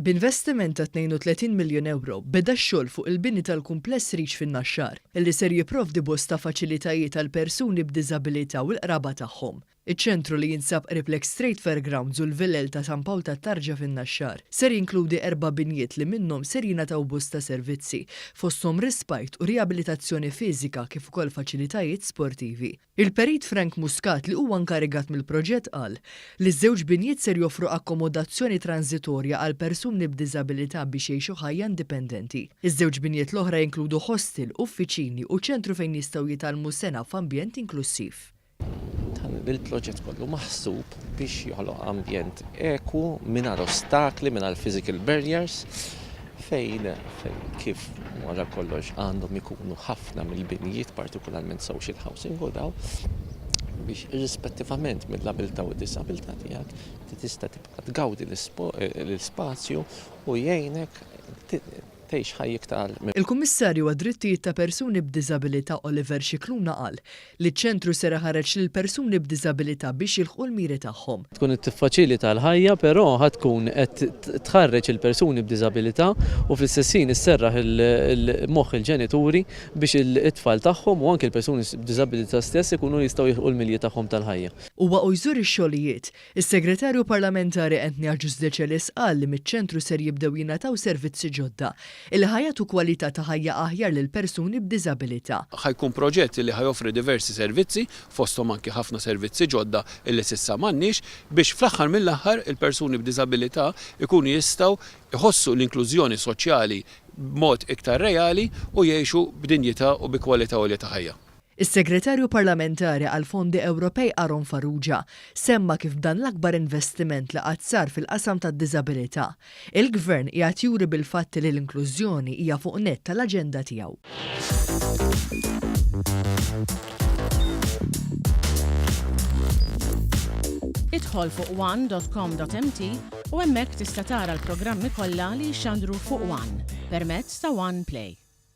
B'investiment ta' 32 miljun euro beda x-xogħol fuq il-bini tal-kumpless Fin-Naxxar illi ser jipprovdi bosta faċilitajiet tal-persuni b'diżabilita u l-qraba tagħhom. Iċ-ċentru li jinsab qrib l-Straight Fairgrounds u l-Villel ta' San Pawl tat-Tarġa Fin-Naxxar ser jinkludi 4 binjiet li minnhom ser jingħataw bosta servizzi fosthom rispajt u riabilitazzjoni fiżika kif ukoll faċilitajiet sportivi. Il-perit Frank Muscat li huwa nkarigat mill-proġett qal li ż-żewġ binjiet ser joffru akkomodazzjoni transitorja għal persuni b'diżabilità biex jgħixu ħajja indipendenti. Iż-żewġ binjiet l-oħra jinkludu hostel, uffiċini u ċentru fejn jistgħu jitalmu sena f'ambjent inklusiv. Il-proġett kollu maħsub biex joħloq ambjent eku mingħajr ostakli, mingħajr physical barriers fejn kif wara kollox għandhom ikunu ħafna mill-binijiet, partikolarment social housing u daw biex irrispettivament mill-abilità u d-disabilità tiegħek tista' tibqa' tgawdi l-ispazju u jgħinek tgħix ħajjek tal. Il-Kummissarju għad-drittijiet ta' persuni b'diżabilità Oliver Xikluna qal li ċ-ċentru ser ħareġ lil persuni b'diżabilità biex jilħqu l-miri tagħhom. Tkun tiffaċilita l-ħajja, però ħad tkun qed tħarreġ il-persuni b'diżabilità u fl-istessin isserraħ il-moħħ il-ġenituri biex it-tfal tagħhom u anke l-persuni b'diżabilità stess ikunu jistgħu jilħqu l-milji tagħhom tal-ħajja. Huwa jżur ix-xogħlijiet. Is-Segretarju Parlamentari Anthony Ġusdeċelis qal li miċ-ċentru ser jibdew jingħataw servizzi ġodda il-ħajat u kwalità ta' ħajja aħjar lil persuni b'diżabilità. Ħajkun proġett li ħajoffri diversi servizzi, fosthom anke ħafna servizzi ġodda illi s'issa m'għandniex biex fl-aħħar mill-aħħar il-persuni b'diżabilità ikunu jistgħu iħossu l-inklużjoni soċjali b'mod iktar reali u jgħixu b'dinjità u bi kwalità għolja ta' ħajja. Is-Segretarju Parlamentari għal Fondi Ewropej Aron Farrugia semma kif dan l-akbar investiment li qatt sar fil-qasam tad-diżabilità. Il-Gvern qiegħed juri bil-fatt li l-inklużjoni hija fuq nett tal-aġenda tiegħu. Idħol fuq one.com.mt u hemmhekk tista' tara l-programmi kollha li jxandru fuq One permezz ta' One Play.